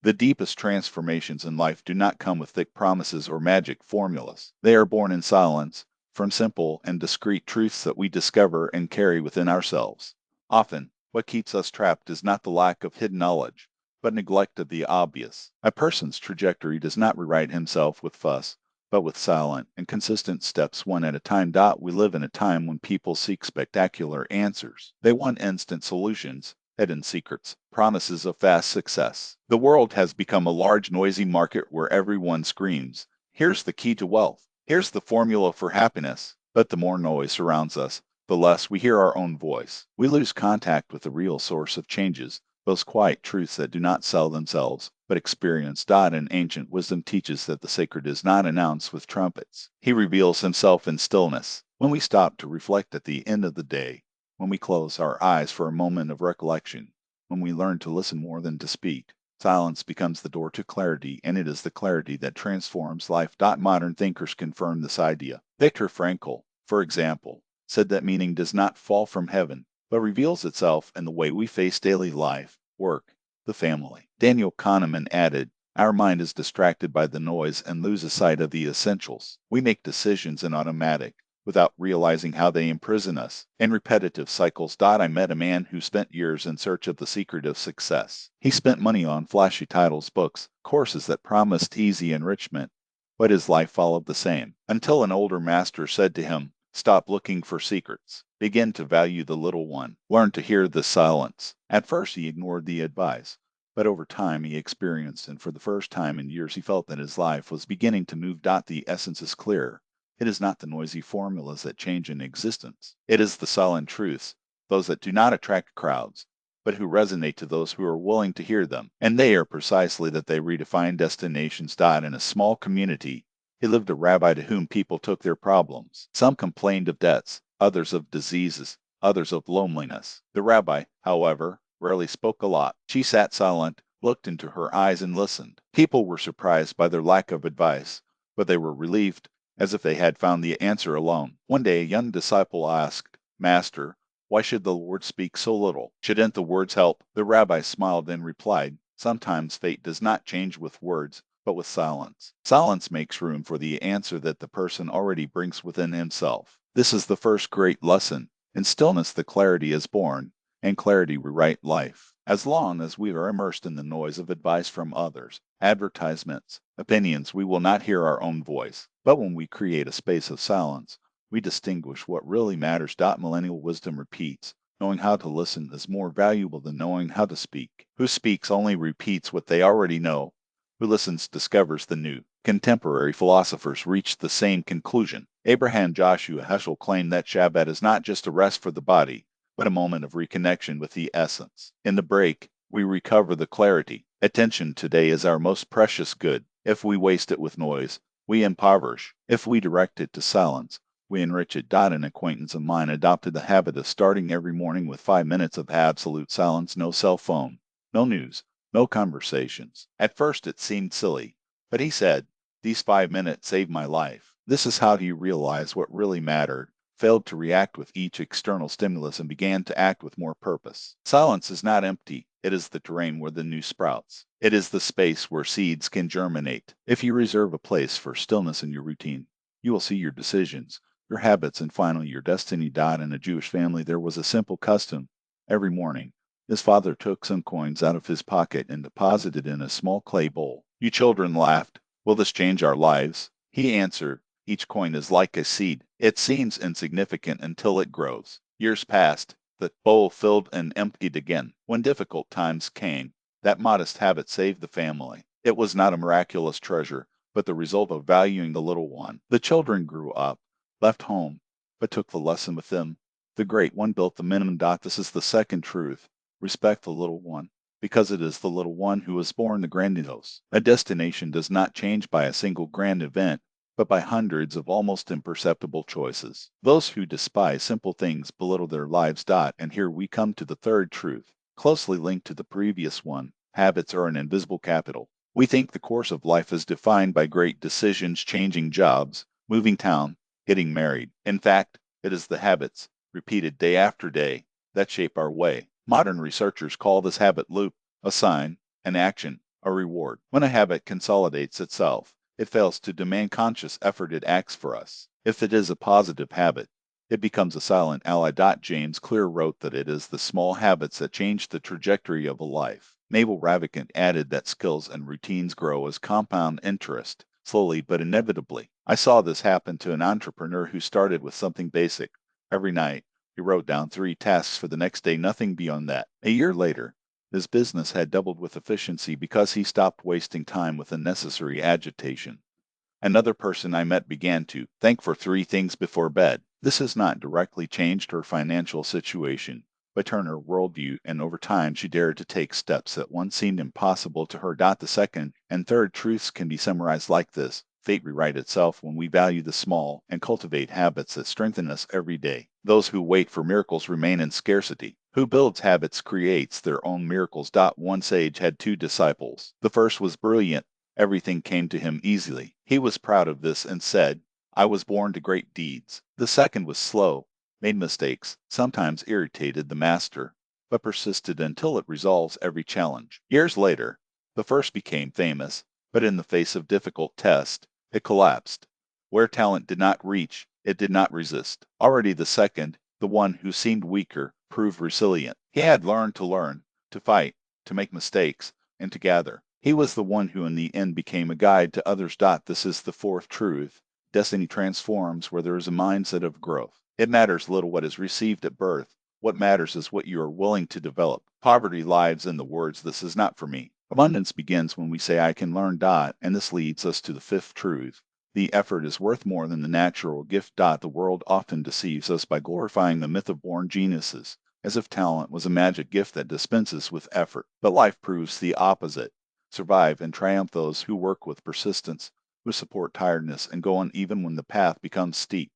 The deepest transformations in life do not come with thick promises or magic formulas. They are born in silence, from simple and discreet truths that we discover and carry within ourselves. Often, what keeps us trapped is not the lack of hidden knowledge, but neglect of the obvious. A person's trajectory does not rewrite himself with fuss, but with silent and consistent steps one at a time. We live in a time when people seek spectacular answers. They want instant solutions, hidden secrets, promises of fast success. The world has become a large, noisy market where everyone screams, "Here's the key to wealth. Here's the formula for happiness." But the more noise surrounds us, the less we hear our own voice. We lose contact with the real source of changes, those quiet truths that do not sell themselves, but experience. And ancient wisdom teaches that the sacred is not announced with trumpets. He reveals himself in stillness. When we stop to reflect at the end of the day, when we close our eyes for a moment of recollection, when we learn to listen more than to speak, silence becomes the door to clarity, and it is the clarity that transforms life. Modern thinkers confirm this idea. Viktor Frankl, for example, said that meaning does not fall from heaven, but reveals itself in the way we face daily life, work, the family. Daniel Kahneman added, "Our mind is distracted by the noise and loses sight of the essentials. We make decisions in automatic, without realizing how they imprison us in repetitive cycles." I met a man who spent years in search of the secret of success. He spent money on flashy titles, books, courses that promised easy enrichment, but his life followed the same, until an older master said to him, "Stop looking for secrets. Begin to value the little one. Learn to hear the silence." At first he ignored the advice, but over time he experienced, and for the first time in years he felt that his life was beginning to move. The essence is clear. It is not the noisy formulas that change an existence. It is the silent truths, those that do not attract crowds, but who resonate to those who are willing to hear them. And they are precisely that they redefine destinations. In a small community, he lived a rabbi to whom people took their problems. Some complained of debts, others of diseases, others of loneliness. The rabbi, however, rarely spoke a lot. She sat silent, looked into her eyes, and listened. People were surprised by their lack of advice, but they were relieved, as if they had found the answer alone. One day a young disciple asked, "Master, why should the Lord speak so little? Shouldn't the words help?" The rabbi smiled and replied, "Sometimes fate does not change with words, but with silence. Silence makes room for the answer that the person already brings within himself." This is the first great lesson. In stillness the clarity is born, and clarity rewrite life. As long as we are immersed in the noise of advice from others, advertisements, opinions, we will not hear our own voice. But when we create a space of silence, we distinguish what really matters. Millennial wisdom repeats, knowing how to listen is more valuable than knowing how to speak. Who speaks only repeats what they already know. Who listens discovers the new. Contemporary philosophers reached the same conclusion. Abraham Joshua Heschel claimed that Shabbat is not just a rest for the body, but a moment of reconnection with the essence. In the break, we recover the clarity. Attention today is our most precious good. If we waste it with noise, we impoverish. If we direct it to silence, we enrich it. An acquaintance of mine adopted the habit of starting every morning with 5 minutes of absolute silence, no cell phone, no news, no conversations. At first it seemed silly, but he said, "These 5 minutes saved my life." This is how he realized what really mattered, failed to react with each external stimulus, and began to act with more purpose. Silence is not empty. It is the terrain where the new sprouts. It is the space where seeds can germinate. If you reserve a place for stillness in your routine, you will see your decisions, your habits, and finally your destiny. In a Jewish family, there was a simple custom. Every morning, his father took some coins out of his pocket and deposited in a small clay bowl. You children laughed. "Will this change our lives?" He answered, "Each coin is like a seed. It seems insignificant until it grows." Years passed. The bowl filled and emptied again. When difficult times came, that modest habit saved the family. It was not a miraculous treasure, but the result of valuing the little one. The children grew up, left home, but took the lesson with them. The great one built the minimum. This is the second truth. Respect the little one, because it is the little one who is born the grandiose. A destination does not change by a single grand event, but by hundreds of almost imperceptible choices. Those who despise simple things belittle their lives. And here we come to the third truth, closely linked to the previous one. Habits are an invisible capital. We think the course of life is defined by great decisions, changing jobs, moving town, getting married. In fact, it is the habits, repeated day after day, that shape our way. Modern researchers call this habit loop a sign, an action, a reward. When a habit consolidates itself, it fails to demand conscious effort it acts for us. If it is a positive habit, it becomes a silent ally. James Clear wrote that it is the small habits that change the trajectory of a life. Mabel Ravikant added that skills and routines grow as compound interest, slowly but inevitably. I saw this happen to an entrepreneur who started with something basic. Every night, he wrote down 3 tasks for the next day, nothing beyond that. A year later, his business had doubled with efficiency because he stopped wasting time with unnecessary agitation. Another person I met began to thank for 3 things before bed. This has not directly changed her financial situation, but turned her worldview, and over time she dared to take steps that once seemed impossible to her. The second and third truths can be summarized like this. Fate rewrites itself when we value the small and cultivate habits that strengthen us every day. Those who wait for miracles remain in scarcity. Who builds habits creates their own miracles. One sage had 2 disciples. The first was brilliant. Everything came to him easily. He was proud of this and said, I was born to great deeds. The second was slow, made mistakes, sometimes irritated the master, but persisted until it resolves every challenge. Years later, the first became famous, but in the face of difficult tests, it collapsed. Where talent did not reach, it did not resist. Already the second, the one who seemed weaker, proved resilient. He had learned, to fight, to make mistakes, and to gather. He was the one who in the end became a guide to others. This is the fourth truth. Destiny transforms where there is a mindset of growth. It matters little what is received at birth. What matters is what you are willing to develop. Poverty lies in the words, this is not for me. Abundance begins when we say, I can learn. And this leads us to the fifth truth. The effort is worth more than the natural gift. The world often deceives us by glorifying the myth of born geniuses, as if talent was a magic gift that dispenses with effort. But life proves the opposite. Survive and triumph those who work with persistence, who support tiredness and go on even when the path becomes steep.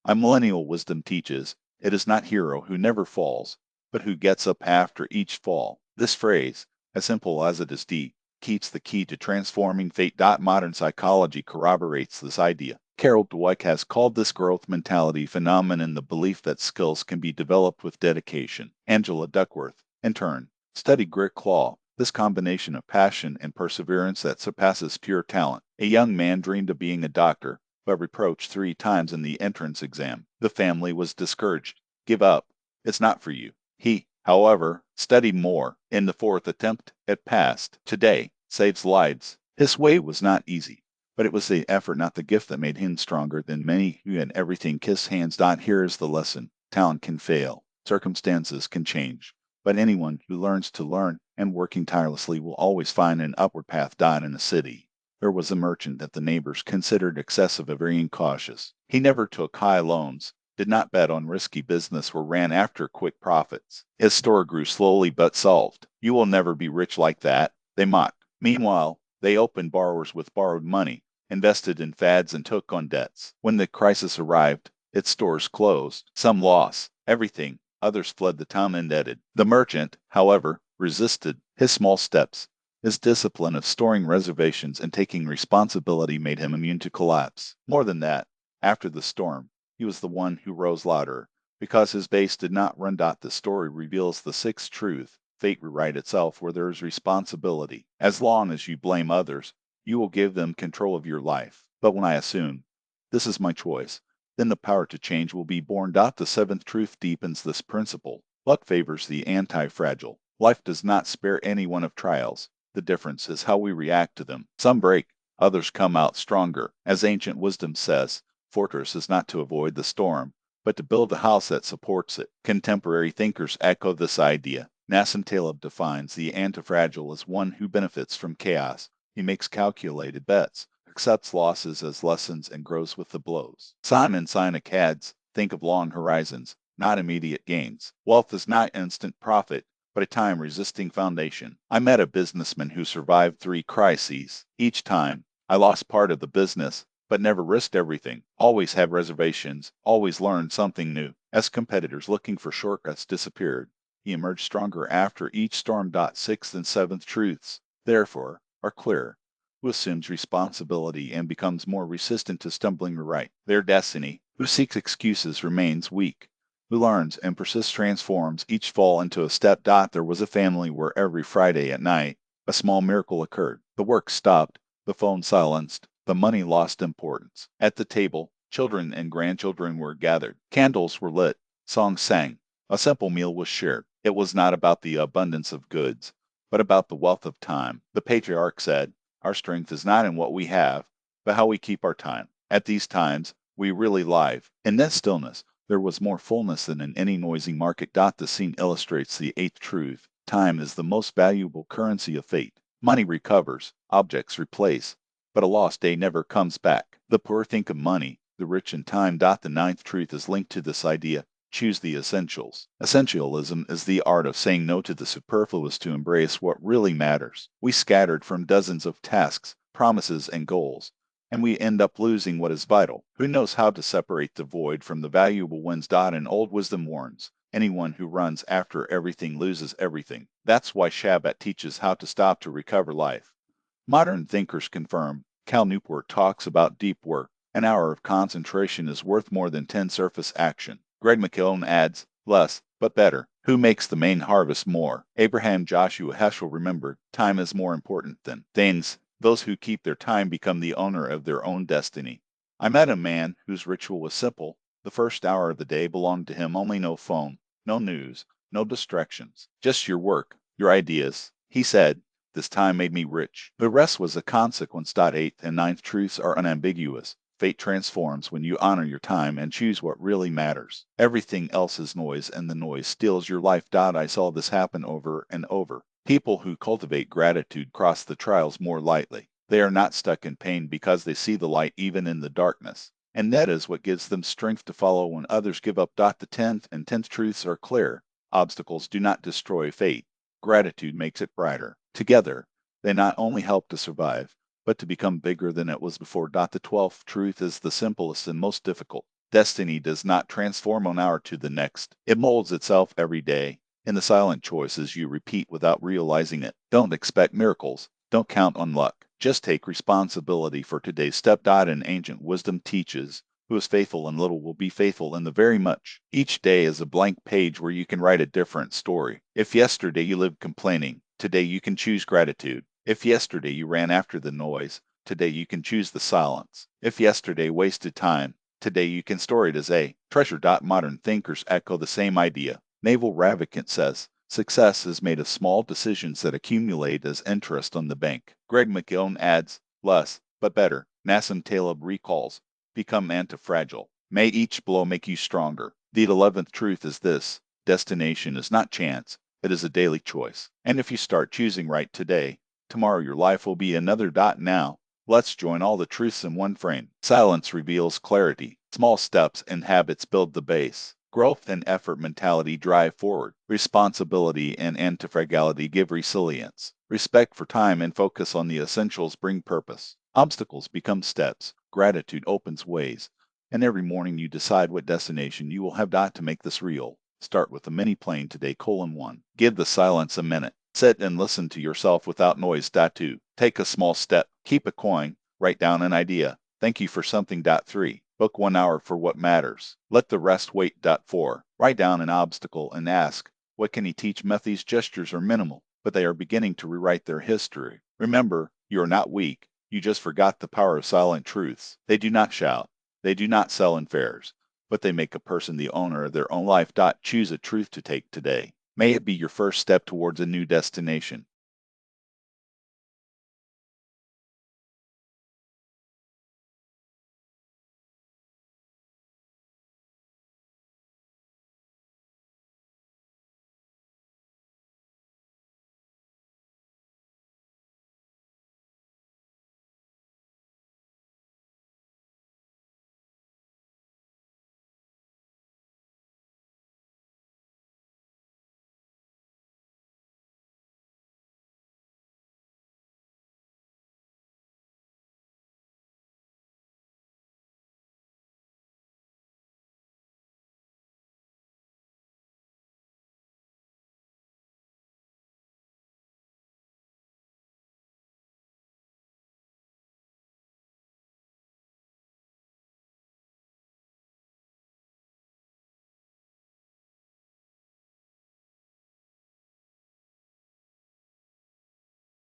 A millennial wisdom teaches, it is not hero who never falls, but who gets up after each fall. This phrase, as simple as it is deep, keeps the key to transforming fate. Modern psychology corroborates this idea. Carol Dweck has called this growth mentality phenomenon the belief that skills can be developed with dedication. Angela Duckworth, in turn, studied grit claw, this combination of passion and perseverance that surpasses pure talent. A young man dreamed of being a doctor, but reproached 3 times in the entrance exam. The family was discouraged. Give up. It's not for you. He, however, studied more. In the 4th attempt, it passed. Today, saves lives. His way was not easy, but it was the effort, not the gift, that made him stronger than many who had everything. Kiss hands. Here is the lesson. Talent can fail. Circumstances can change. But anyone who learns to learn and working tirelessly will always find an upward path. In a city, there was a merchant that the neighbors considered excessive and very cautious. He never took high loans, did not bet on risky business, or ran after quick profits. His store grew slowly but solved. You will never be rich like that, they mocked. Meanwhile, they opened borrowers with borrowed money, invested in fads, and took on debts. When the crisis arrived, its stores closed. Some lost everything. Others fled the town indebted. The merchant, however, resisted. His small steps, his discipline of storing reservations and taking responsibility made him immune to collapse. More than that, after the storm, he was the one who rose louder, because his base did not run. The story reveals the sixth truth. Fate rewrites itself where there is responsibility. As long as you blame others, you will give them control of your life. But when I assume, this is my choice, then the power to change will be born. The 7th truth deepens this principle. Luck favors the anti-fragile. Life does not spare anyone of trials. The difference is how we react to them. Some break, others come out stronger. As ancient wisdom says, fortress is not to avoid the storm, but to build a house that supports it. Contemporary thinkers echo this idea. Nassim Taleb defines the anti-fragile as one who benefits from chaos. He makes calculated bets, accepts losses as lessons, and grows with the blows. Simon Sinek adds, think of long horizons, not immediate gains. Wealth is not instant profit, but a time-resisting foundation. I met a businessman who survived 3 crises. Each time, I lost part of the business, but never risked everything. Always had reservations, always learned something new. As competitors looking for shortcuts disappeared, he emerged stronger after each storm. 6th and 7th truths, therefore, are clear. Who assumes responsibility and becomes more resistant to stumbling right. Their destiny. Who seeks excuses remains weak. Who learns and persists transforms each fall into a step. There was a family where every Friday at night, A small miracle occurred. The work stopped, the phone silenced, the money lost importance. At the table, children and grandchildren were gathered. Candles were lit, songs sang. A simple meal was shared. It was not about the abundance of goods, but about the wealth of time. The patriarch said, "Our strength is not in what we have, but how we keep our time." At these times, we really live. In that stillness, there was more fullness than in any noisy market. The scene illustrates the eighth truth. Time is the most valuable currency of fate. Money recovers, objects replace, but a lost day never comes back. The poor think of money, the rich in time. The ninth truth is linked to this idea. Choose the essentials. Essentialism is the art of saying no to the superfluous to embrace what really matters. We scattered from dozens of tasks, promises, and goals, and we end up losing what is vital. Who knows how to separate the void from the valuable ones? An old wisdom warns. Anyone who runs after everything loses everything. That's why Shabbat teaches how to stop to recover life. Modern thinkers confirm. Cal Newport talks about deep work. An hour of concentration is worth more than 10 surface action. Greg McKeown adds, less, but better. Who makes the main harvest more? Abraham Joshua Heschel remembered, time is more important than things. Those who keep their time become the owner of their own destiny. I met a man whose ritual was simple. The first hour of the day belonged to him, only no phone, no news, no distractions, just your work, your ideas. He said, this time made me rich. The rest was a consequence. Eighth and ninth truths are unambiguous. Fate transforms when you honor your time and choose what really matters. Everything else is noise, and the noise steals your life. I saw this happen over and over. People who cultivate gratitude cross the trials more lightly. They are not stuck in pain because they see the light even in the darkness. And that is what gives them strength to follow when others give up. The 10th and 10th truths are clear. Obstacles do not destroy fate. Gratitude makes it brighter. Together, they not only help to survive, but to become bigger than it was before. The 12th truth is the simplest and most difficult. Destiny does not transform one hour to the next. It molds itself every day in the silent choices you repeat without realizing it. Don't expect miracles. Don't count on luck. Just take responsibility for today's step. And ancient wisdom teaches, who is faithful in little will be faithful in the very much. Each day is a blank page where you can write a different story. If yesterday you lived complaining, today you can choose gratitude. If yesterday you ran after the noise, today you can choose the silence. If yesterday wasted time, today you can store it as a treasure. Modern thinkers echo the same idea. Naval Ravikant says, success is made of small decisions that accumulate as interest on the bank. Greg McKeown adds, less, but better. Nassim Taleb recalls, become anti-fragile. May each blow make you stronger. The 11th truth is this, destination is not chance, it is a daily choice. And if you start choosing right today, tomorrow your life will be another. Now, let's join all the truths in one frame. Silence reveals clarity. Small steps and habits build the base. Growth and effort mentality drive forward. Responsibility and anti-fragility give resilience. Respect for time and focus on the essentials bring purpose. Obstacles become steps. Gratitude opens ways. And every morning you decide what destination you will have. To make this real, start with a mini plane today. 1. Give the silence a minute. Sit and listen to yourself without noise. 2. Take a small step. Keep a coin. Write down an idea. Thank you for something. 3. Book 1 hour for what matters. Let the rest wait. 4. Write down an obstacle and ask, what can he teach me? These gestures are minimal, but they are beginning to rewrite their history. Remember, you are not weak. You just forgot the power of silent truths. They do not shout. They do not sell in fairs, but they make a person the owner of their own life. Choose a truth to take today. May it be your first step towards a new destination.